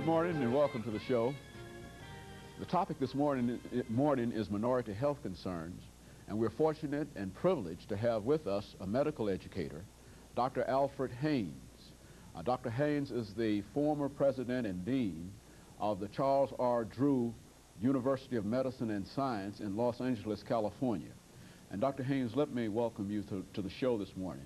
morning and welcome to the show. The topic this morning is minority health concerns, and we're fortunate and privileged to have with us a medical educator, Dr. Alfred Haynes. Dr. Haynes is the former president and dean of the Charles R. Drew University of Medicine and Science in Los Angeles, California. And Dr. Haynes, let me welcome you to the show this morning.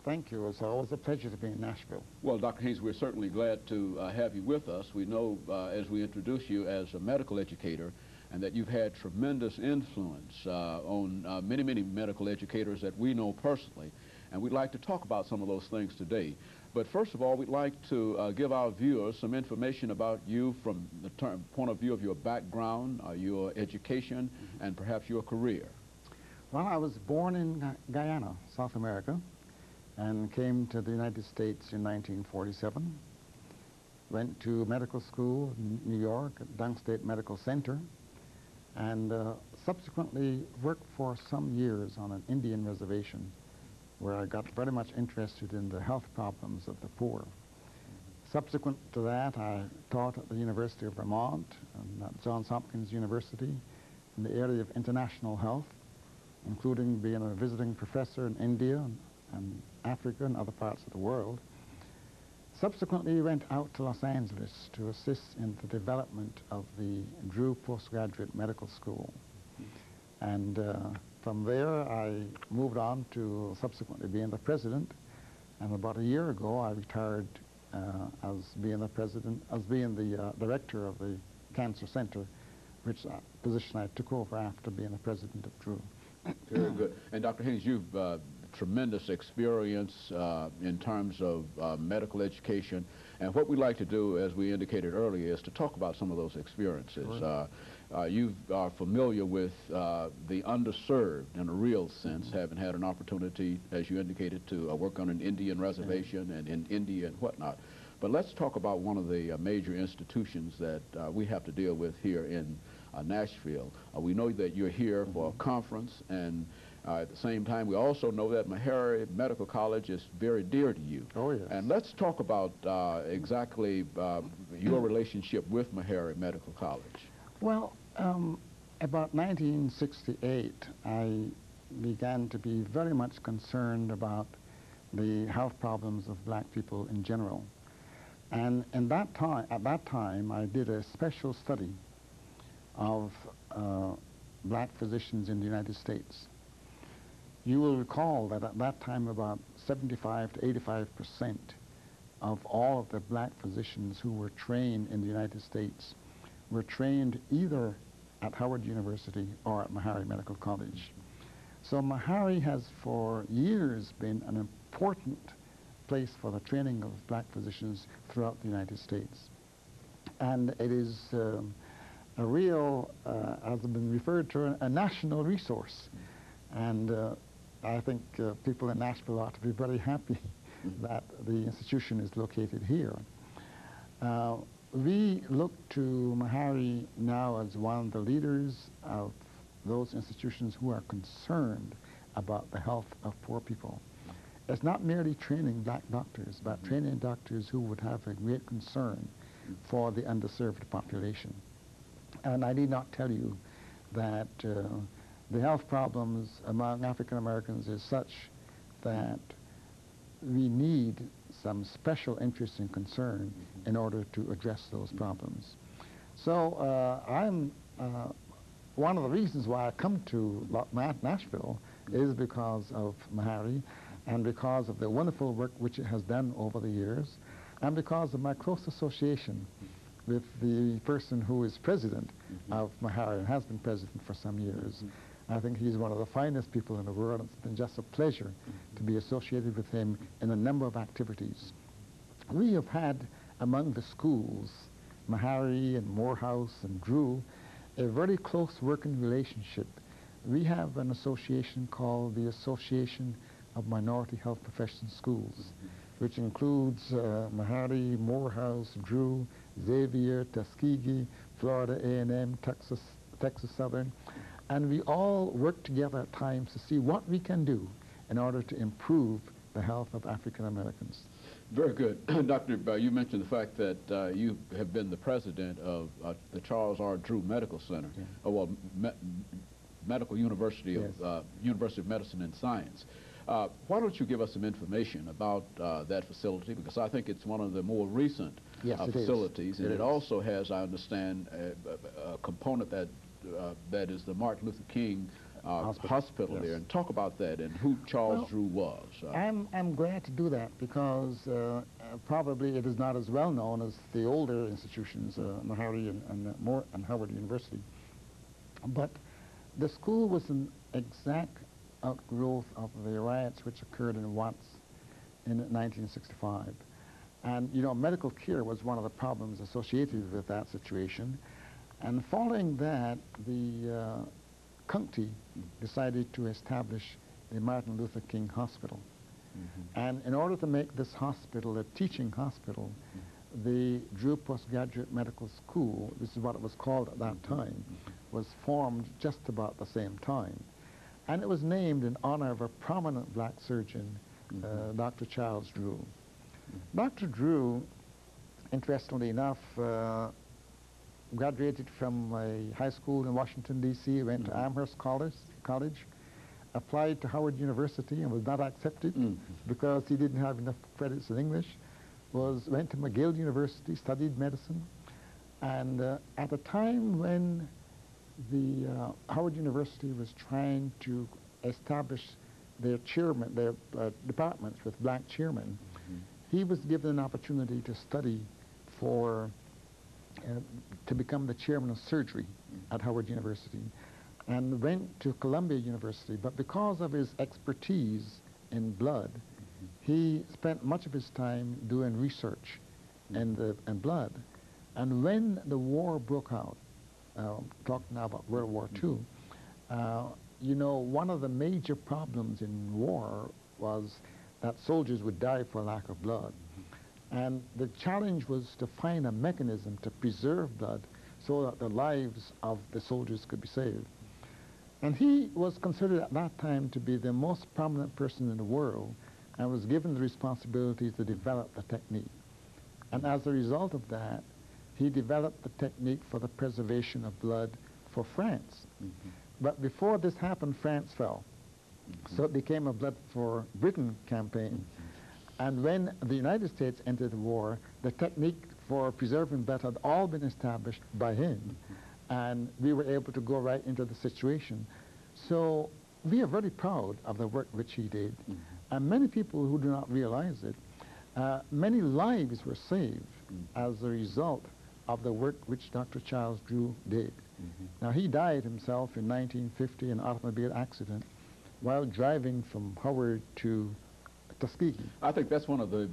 Thank you. It's always a pleasure to be in Nashville. Well, Dr. Haynes, we're certainly glad to have you with us. We know as we introduce you as a medical educator and that you've had tremendous influence on many medical educators that we know personally. And we'd like to talk about some of those things today. But first of all, we'd like to give our viewers some information about you from the point of view of your background, your education, and perhaps your career. Well, I was born in Guyana, South America, and came to the United States in 1947. Went to medical school in New York at Downstate Medical Center, and subsequently worked for some years on an Indian reservation where I got very much interested in the health problems of the poor. Subsequent to that, I taught at the University of Vermont and at Johns Hopkins University in the area of international health, including being a visiting professor in India and Africa and other parts of the world. Subsequently went out to Los Angeles to assist in the development of the Drew Postgraduate Medical School. And from there I moved on to subsequently being the president, and about a year ago I retired as being the director of the Cancer Center, which position I took over after being the president of Drew. Very good. And Dr. Haynes, you've tremendous experience in terms of medical education, and what we like to do, as we indicated earlier, is to talk about some of those experiences. Right. You are familiar with the underserved in a real sense, having had an opportunity, as you indicated, to work on an Indian reservation and in India and whatnot. But let's talk about one of the major institutions that we have to deal with here in Nashville. We know that you're here for a conference, and at the same time, we also know that Meharry Medical College is very dear to you. Oh, yes. And let's talk about exactly your relationship with Meharry Medical College. Well, about 1968, I began to be very much concerned about the health problems of black people in general. And at that time, I did a special study of black physicians in the United States. You will recall that at that time about 75 to 85% of all of the black physicians who were trained in the United States were trained either at Howard University or at Meharry Medical College. So Meharry has for years been an important place for the training of black physicians throughout the United States. And it is a real, as has been referred to, a national resource. And I think people in Nashville ought to be very happy that the institution is located here. We look to Meharry now as one of the leaders of those institutions who are concerned about the health of poor people. It's not merely training black doctors, but training doctors who would have a great concern for the underserved population. And I need not tell you that the health problems among African Americans is such that we need some special interest and concern in order to address those problems. So one of the reasons why I come to Nashville is because of Meharry, and because of the wonderful work which it has done over the years, and because of my close association with the person who is president of Meharry and has been president for some years. I think he's one of the finest people in the world. It's been just a pleasure to be associated with him in a number of activities. We have had among the schools, Meharry and Morehouse and Drew, a very close working relationship. We have an association called the Association of Minority Health Profession Schools, which includes Meharry, Morehouse, Drew, Xavier, Tuskegee, Florida A&M, Texas Southern, and we all work together at times to see what we can do in order to improve the health of African Americans. Very good. Doctor, you mentioned the fact that you have been the president of the Charles R. Drew Medical Center, Yeah. Medical University Yes. of University of Medicine and Science. Why don't you give us some information about that facility, because I think it's one of the more recent Yes, it is. facilities, and It it is. also has, I understand, a component that that is the Martin Luther King hospital Yes. there, and talk about that and who Charles Drew was. I'm glad to do that because probably it is not as well known as the older institutions, Meharry and Howard University. But the school was an exact outgrowth of the riots which occurred in Watts in 1965. And, you know, medical care was one of the problems associated with that situation. And following that, the county decided to establish the Martin Luther King Hospital. And in order to make this hospital a teaching hospital, the Drew Postgraduate Medical School, this is what it was called at that time, was formed just about the same time. And it was named in honor of a prominent black surgeon, Dr. Charles Drew. Dr. Drew, interestingly enough, graduated from a high school in Washington, D.C., went to Amherst College, applied to Howard University and was not accepted because he didn't have enough credits in English, went to McGill University, studied medicine, and at a time when the Howard University was trying to establish their departments with black chairmen, he was given an opportunity to study to become the chairman of surgery at Howard University, and went to Columbia University. But because of his expertise in blood, he spent much of his time doing research in blood. And when the war broke out, talking now about World War II, you know, one of the major problems in war was that soldiers would die for lack of blood. And the challenge was to find a mechanism to preserve blood so that the lives of the soldiers could be saved. And he was considered at that time to be the most prominent person in the world and was given the responsibility to develop the technique. And as a result of that, he developed the technique for the preservation of blood for France. But before this happened, France fell. So it became a Blood for Britain campaign. And when the United States entered the war, the technique for preserving blood had all been established by him. And we were able to go right into the situation. So we are very proud of the work which he did. And many people who do not realize it, many lives were saved as a result of the work which Dr. Charles Drew did. Now, he died himself in 1950 in an automobile accident while driving from Howard to Tuskegee. I think that's one of the